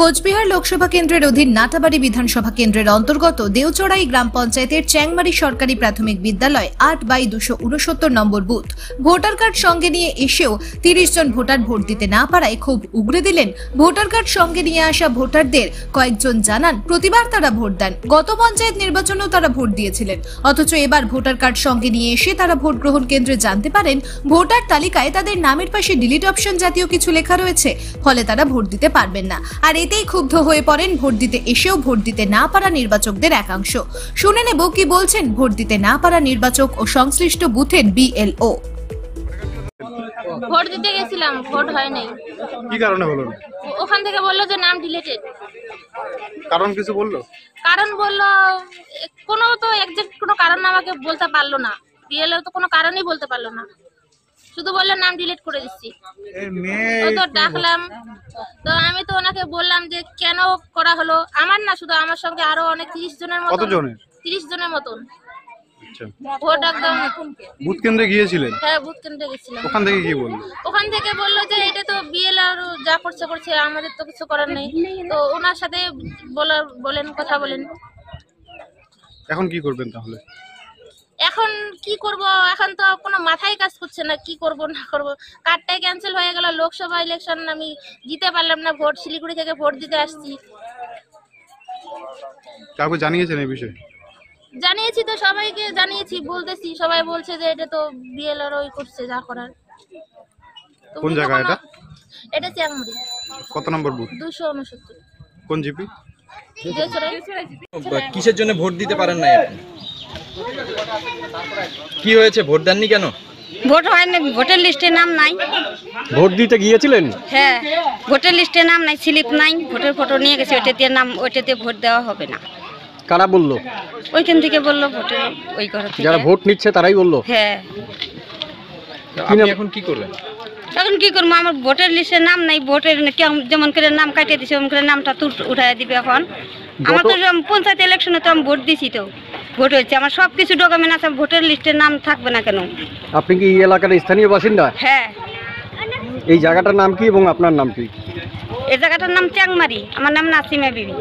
কোচবিহার লোকসভা কেন্দ্রের অধীন নাটাবাড়ি বিধানসভা কেন্দ্রের অন্তর্গত দেওচড়াই গ্রাম পঞ্চায়েতের চ্যাংমারি সরকারি প্রাথমিক বিদ্যালয় ৮/২৬৯ নম্বর বুথ ভোটার কার্ড সঙ্গে নিয়ে এসেও ৩০ জন ভোটার ভোট দিতে না পারায় ক্ষোভ উগরে দিলেন। ভোটার কার্ড সঙ্গে নিয়ে আসা ভোটারদের কয়েকজন জানান প্রতিবার তারা ভোট দেন, গত পঞ্চায়েত নির্বাচনেও তারা ভোট দিয়েছিলেন, অথচ এবার ভোটার কার্ড সঙ্গে নিয়ে এসে তারা ভোট গ্রহণ কেন্দ্রে জানতে পারেন ভোটার তালিকায় তাদের নামের পাশে ডিলিট অপশন জাতীয় কিছু লেখা রয়েছে, ফলে তারা ভোট দিতে পারবেন না। আর এতেই ক্ষুব্ধ হয়ে পড়েন ভোট দিতে এসেও ভোট দিতে না পারা নির্বাচকদের একাংশ। শুনে নেব কি বলছেন ভোট দিতে না পারা নির্বাচক ও সংশ্লিষ্ট বুথের বিএলও। ভোট দিতে গেছিলাম, ভোট হয় নাই। কি কারণে হলো না? ওখান থেকে বললো যে নাম ডিলিটেড। কারণ কিছু বললো? কারণ বললো কোনো তো এক্সাক্ট কোনো কারণ আমাকে বলতে পারলো না। বিএলও তো কোনো কারণই বলতে পারলো না, শুধু বললো নাম ডিলিট করে দিচ্ছি। তো ডাকলাম, তো আমি তো ওনাকে বললাম যে কেন করা হলো। আমার না, শুধু আমার সঙ্গে আরো অনেক 30 জনের মতো। 30 জনের মতন। ভোট একদম। বুথ কেন্দ্রে গিয়েছিলেন? হ্যাঁ, বুথ কেন্দ্রে গেছিলাম। ওখান থেকে কি বললো? ওখান থেকে বললো যে এটা তো বিএলও যা করছে, আমাদের তো কিছু করার নেই। তো ওনার সাথে কথা বলেন। এখন কি করবেন তাহলে? এখন কি করব, এখন তো কোনো মাথায় কাজ করছে না, কি করব না করব। কার্ডটাই ক্যান্সেল হয়ে গেল, লোকসভা ইলেকশন আমি জিতে পারলাম না, ভোট শিলিগুড়ি থেকে ভোট দিতে আসছি। কাউকে জানিয়েছেন এই বিষয়ে? জানিয়েছি তো, সবাইকে জানিয়েছি, বলতেছি, সবাই বলছে যে এটা তো বিএলআর ওই করছে যা করার। কোন জায়গা এটা? এটা চ্যাংমারি। কত নম্বর বুথ? 269। কোন জিপি? কিসের জন্য ভোট দিতে পারেন না আপনি? কি হয়েছে, ভোট দেননি কেন? ভোট হয়নি, ভোটার লিস্টে নাম নাই। ভোট দিতে গিয়েছিলেন? হ্যাঁ, ভোটার লিস্টে নাম নাই, স্লিপ নাই, ভোটের ফটো নিয়ে গেছে, ওইটা দিয়ে নাম, ওইটা দিয়ে ভোট দেওয়া হবে না। কারা বললো? ওইখান থেকে বললো, ভোটের ওই ঘর থেকে। যারা ভোট নিচ্ছে তারাই বললো? হ্যাঁ। আপনি এখন কি করবেন? এখন কি করবো, আমার ভোটার লিস্টে নাম নাই, ভোটের যেমন করে নাম কাটিয়ে দিছে ওমন করে নামটা উঠাই দিবে। এখন আমার তো পঞ্চায়েত ইলেকশনে তো আমি ভোট দিছি, তো ভোট হয়েছে, আমার সবকিছু ডকুমেন্ট আছে, ভোটার লিস্টের নাম থাকবে না কেন? আপনি কি এই এলাকার স্থানীয় বাসিন্দা? হ্যাঁ। এই জায়গাটার নাম কি এবং আপনার নাম কি? এই জায়গাটার নাম চ্যাংমারি, আমার নাম নাসিমা বিবি।